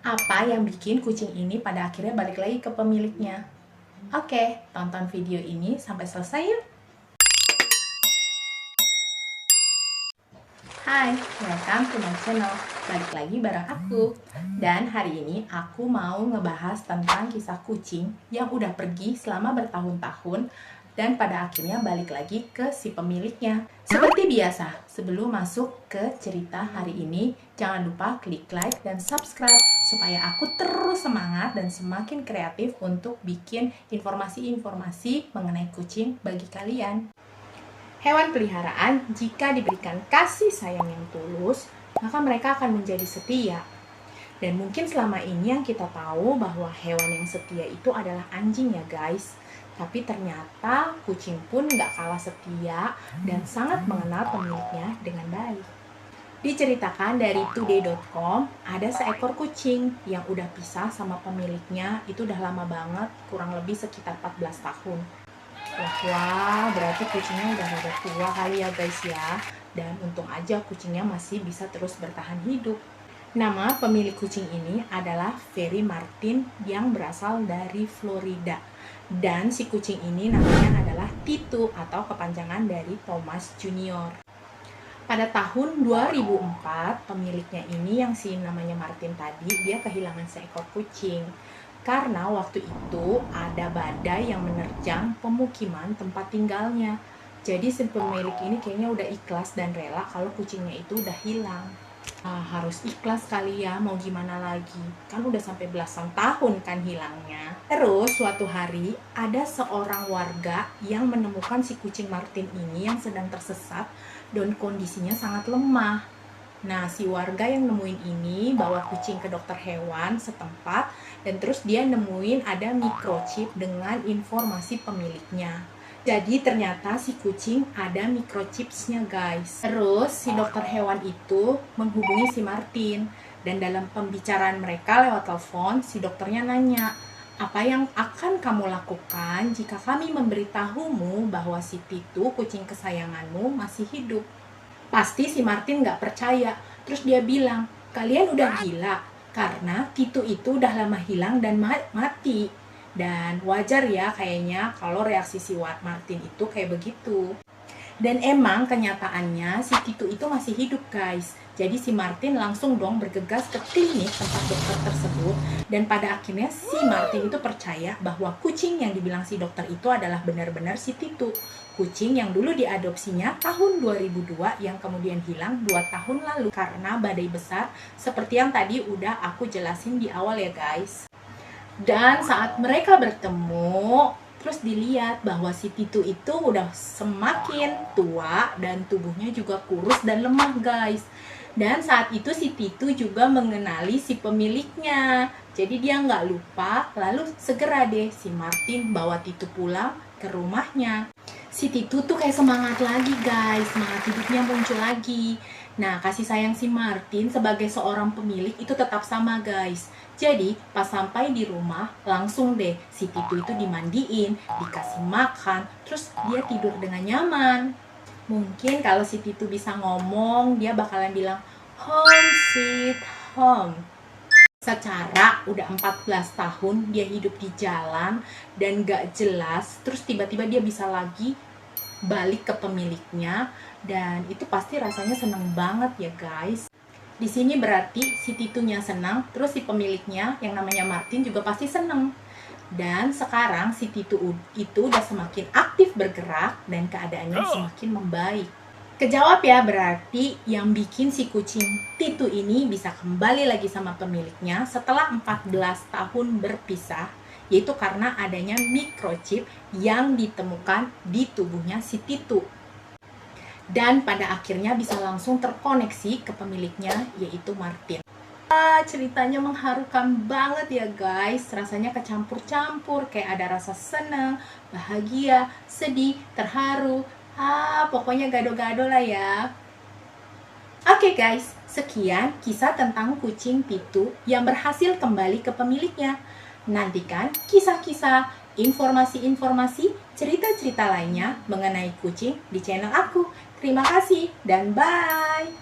Apa yang bikin kucing ini pada akhirnya balik lagi ke pemiliknya? Oke, tonton video ini sampai selesai yuk! Hai, welcome to my channel. Balik lagi bareng aku. Dan hari ini aku mau ngebahas tentang kisah kucing yang udah pergi selama bertahun-tahun dan pada akhirnya balik lagi ke si pemiliknya. Seperti biasa, sebelum masuk ke cerita hari ini, jangan lupa klik like dan subscribe supaya aku terus semangat dan semakin kreatif untuk bikin informasi-informasi mengenai kucing bagi kalian. Hewan peliharaan jika diberikan kasih sayang yang tulus, maka mereka akan menjadi setia. Dan mungkin selama ini yang kita tahu bahwa hewan yang setia itu adalah anjing ya guys. Tapi ternyata kucing pun nggak kalah setia dan sangat mengenal pemiliknya dengan baik. Diceritakan dari today.com, ada seekor kucing yang udah pisah sama pemiliknya, itu udah lama banget, kurang lebih sekitar 14 tahun. Wah, berarti kucingnya udah rada tua kali ya guys ya. Dan untung aja kucingnya masih bisa terus bertahan hidup. Nama pemilik kucing ini adalah Ferry Martin yang berasal dari Florida. Dan si kucing ini namanya adalah Titu atau kepanjangan dari Thomas Junior. Pada tahun 2004, pemiliknya ini yang si namanya Martin tadi, dia kehilangan seekor kucing. Karena waktu itu ada badai yang menerjang pemukiman tempat tinggalnya. Jadi si pemilik ini kayaknya udah ikhlas dan rela kalau kucingnya itu udah hilang. Harus ikhlas kali ya, mau gimana lagi. Kan udah sampai belasan tahun kan hilangnya. Terus suatu hari ada seorang warga yang menemukan si kucing Martin ini yang sedang tersesat dan kondisinya sangat lemah. Nah, si warga yang nemuin ini bawa kucing ke dokter hewan setempat dan terus dia nemuin ada microchip dengan informasi pemiliknya. Jadi ternyata si kucing ada microchipsnya guys. Terus si dokter hewan itu menghubungi si Martin dan dalam pembicaraan mereka lewat telepon si dokternya nanya, apa yang akan kamu lakukan jika kami memberitahumu bahwa si Titu kucing kesayanganmu masih hidup? Pasti si Martin gak percaya. Terus dia bilang, kalian udah gila karena Titu itu udah lama hilang dan mati. Dan wajar ya kayaknya kalau reaksi si Martin itu kayak begitu. Dan emang kenyataannya si Titu itu masih hidup guys. Jadi si Martin langsung dong bergegas ke klinik tempat dokter tersebut. Dan pada akhirnya si Martin itu percaya bahwa kucing yang dibilang si dokter itu adalah benar-benar si Titu. Kucing yang dulu diadopsinya tahun 2002 yang kemudian hilang 2 tahun lalu karena badai besar seperti yang tadi udah aku jelasin di awal ya guys. Dan saat mereka bertemu, terus dilihat bahwa si Titu itu udah semakin tua dan tubuhnya juga kurus dan lemah guys. Dan saat itu si Titu juga mengenali si pemiliknya. Jadi dia nggak lupa, lalu segera deh si Martin bawa Titu pulang ke rumahnya. Si Titu tuh kayak semangat lagi guys, semangat hidupnya muncul lagi. Nah, kasih sayang si Martin sebagai seorang pemilik itu tetap sama guys. Jadi, pas sampai di rumah, langsung deh si Titu itu dimandiin, dikasih makan, terus dia tidur dengan nyaman. Mungkin kalau si Titu bisa ngomong, dia bakalan bilang, home sweet home. Secara udah 14 tahun dia hidup di jalan dan gak jelas, terus tiba-tiba dia bisa lagi balik ke pemiliknya dan itu pasti rasanya seneng banget ya guys. Di sini berarti si Titunya senang, terus si pemiliknya yang namanya Martin juga pasti seneng. Dan sekarang si Titu itu udah semakin aktif bergerak dan keadaannya semakin membaik. Kejawab ya, berarti yang bikin si kucing Titu ini bisa kembali lagi sama pemiliknya setelah 14 tahun berpisah, yaitu karena adanya microchip yang ditemukan di tubuhnya si Titu. Dan pada akhirnya bisa langsung terkoneksi ke pemiliknya, yaitu Martin. Ceritanya mengharukan banget ya guys, rasanya kecampur-campur, kayak ada rasa senang, bahagia, sedih, terharu, pokoknya gado-gado lah ya. Oke guys, sekian kisah tentang kucing Titu yang berhasil kembali ke pemiliknya. Nantikan kisah-kisah, informasi-informasi, cerita-cerita lainnya mengenai kucing di channel aku. Terima kasih dan bye!